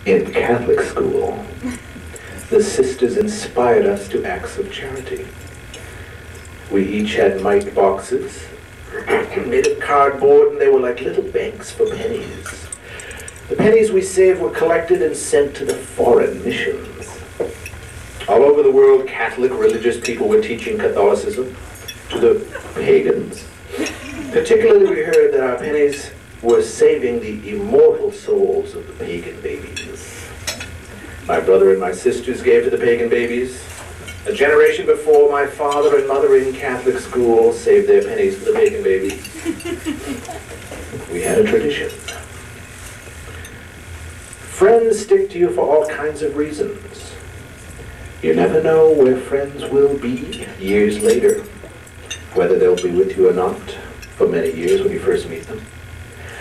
In Catholic school, the sisters inspired us to acts of charity. We each had mite boxes made of cardboard, and they were like little banks for pennies. The pennies we saved were collected and sent to the foreign missions. All over the world, Catholic religious people were teaching Catholicism to the pagans. Particularly, we heard that our pennies were saving the immortal souls of the pagan babies. My brother and my sisters gave to the pagan babies. A generation before, my father and mother in Catholic school saved their pennies for the pagan babies. We had a tradition. Friends stick to you for all kinds of reasons. You never know where friends will be years later, whether they'll be with you or not for many years when you first meet them.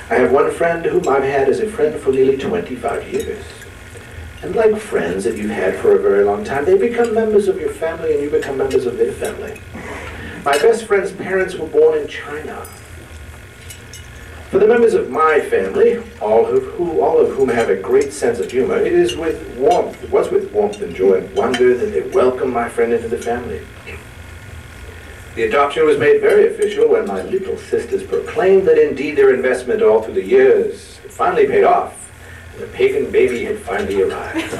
I have one friend whom I've had as a friend for nearly 25 years. And like friends that you've had for a very long time, they become members of your family and you become members of their family. My best friend's parents were born in China. For the members of my family, all of whom have a great sense of humor, it was with warmth and joy and wonder that they welcomed my friend into the family. The adoption was made very official when my little sisters proclaimed that indeed their investment all through the years had finally paid off. The pagan baby had finally arrived.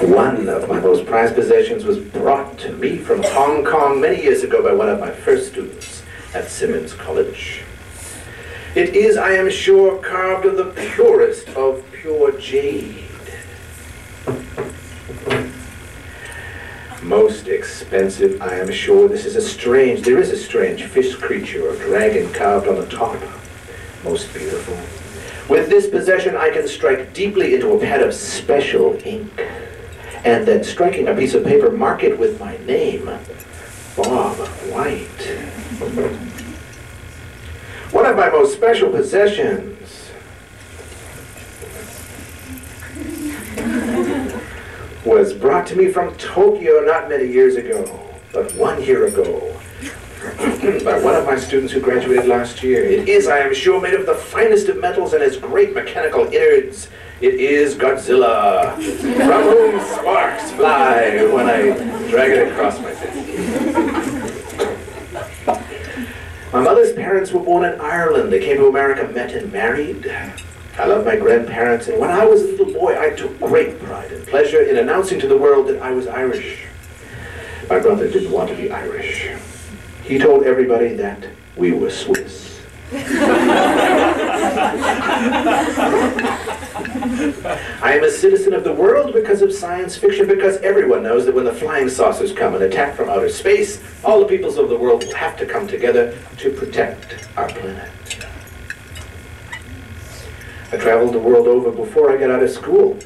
One of my most prized possessions was brought to me from Hong Kong many years ago by one of my first students at Simmons College. It is, I am sure, carved of the purest of pure jade. Most expensive, I am sure. There is a strange fish creature or dragon carved on the top. Most beautiful. With this possession, I can strike deeply into a pad of special ink, and then striking a piece of paper, mark it with my name, Bob White. One of my most special possessions was brought to me from Tokyo not many years ago, but 1 year ago, by one of my students who graduated last year. It is, I am sure, made of the finest of metals and has great mechanical innards. It is Godzilla, from whom sparks fly when I drag it across my face. My mother's parents were born in Ireland. They came to America, met and married. I love my grandparents, and when I was a little boy, I took great pride and pleasure in announcing to the world that I was Irish. My brother didn't want to be Irish. He told everybody that we were Swiss. I am a citizen of the world because of science fiction, because everyone knows that when the flying saucers come and attack from outer space, all the peoples of the world will have to come together to protect our planet. I traveled the world over before I got out of school,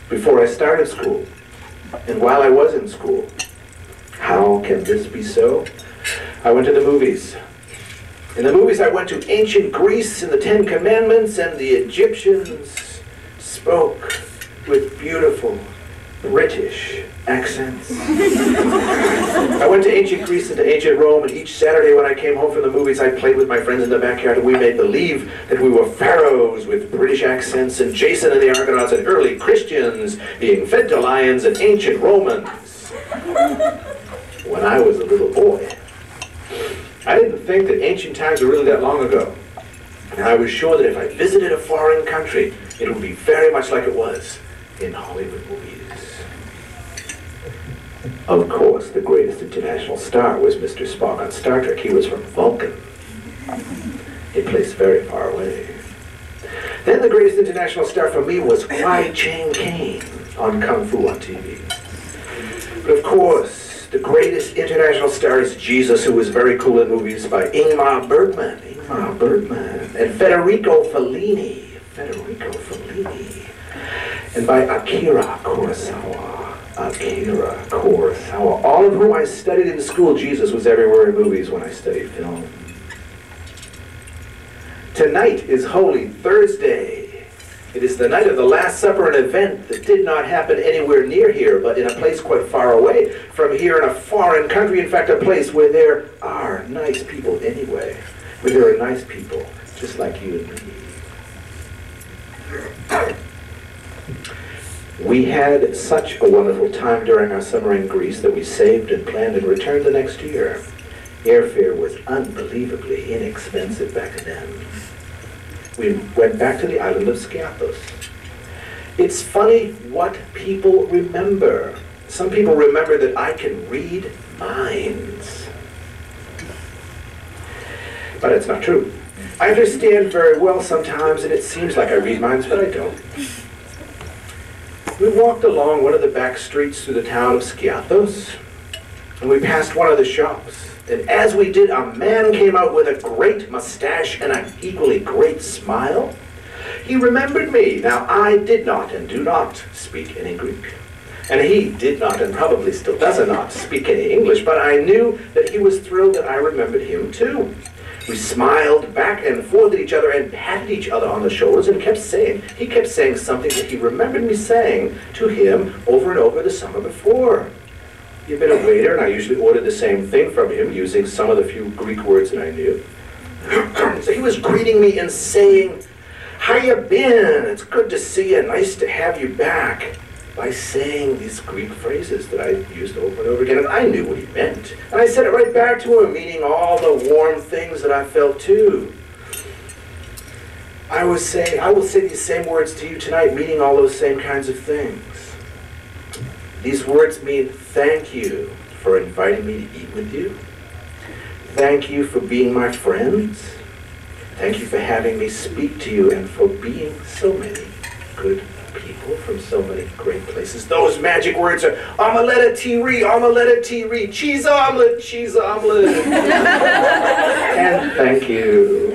before I started school, and while I was in school. How can this be so? I went to the movies. In the movies I went to ancient Greece and the Ten Commandments, and the Egyptians spoke with beautiful British accents. I went to ancient Greece and to ancient Rome, and each Saturday when I came home from the movies I played with my friends in the backyard, and we made believe that we were pharaohs with British accents, and Jason and the Argonauts, and early Christians being fed to lions, and ancient Romans. When I was a little boy, I didn't think that ancient times were really that long ago. And I was sure that if I visited a foreign country, it would be very much like it was in Hollywood movies. Of course, the greatest international star was Mr. Spock on Star Trek. He was from Vulcan, a place very far away. Then the greatest international star for me was Kwai Chang Caine on Kung Fu on TV. But of course, the greatest international star is Jesus, who was very cool in movies, by Ingmar Bergman, and Federico Fellini, and by Akira Kurosawa, all of whom I studied in school. Jesus was everywhere in movies when I studied film. Tonight is Holy Thursday, It is the night of the Last Supper, an event that did not happen anywhere near here, but in a place quite far away from here in a foreign country. In fact, a place where there are nice people anyway. Where there are nice people, just like you and me. We had such a wonderful time during our summer in Greece that we saved and planned and returned the next year. Airfare was unbelievably inexpensive back then. We went back to the island of Skiathos. It's funny what people remember. Some people remember that I can read minds. But it's not true. I understand very well sometimes, and it seems like I read minds, but I don't. We walked along one of the back streets through the town of Skiathos, and we passed one of the shops. And as we did, a man came out with a great mustache and an equally great smile. He remembered me. Now, I did not and do not speak any Greek. And he did not and probably still does not speak any English, but I knew that he was thrilled that I remembered him too. We smiled back and forth at each other and patted each other on the shoulders and he kept saying something that he remembered me saying to him over and over the summer before. He'd been a waiter, and I usually ordered the same thing from him, using some of the few Greek words that I knew. So he was greeting me and saying, "How you been? It's good to see you. Nice to have you back." By saying these Greek phrases that I used over and over again, and I knew what he meant. And I said it right back to him, meaning all the warm things that I felt too. I will say these same words to you tonight, meaning all those same kinds of things. These words mean thank you for inviting me to eat with you. Thank you for being my friends. Thank you for having me speak to you and for being so many good people from so many great places. Those magic words are omelette tiri, cheese omelet, cheese omelet. And thank you.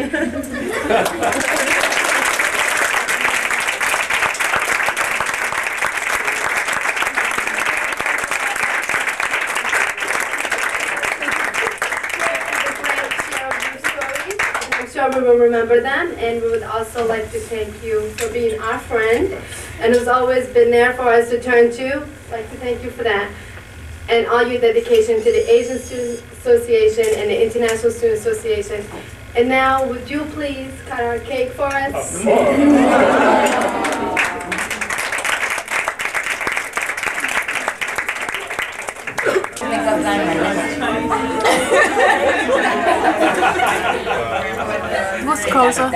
We will remember them, and we would also like to thank you for being our friend and who's always been there for us to turn to. I'd like to thank you for that. And all your dedication to the Asian Student Association and the International Student Association. And now, would you please cut our cake for us? What's closer?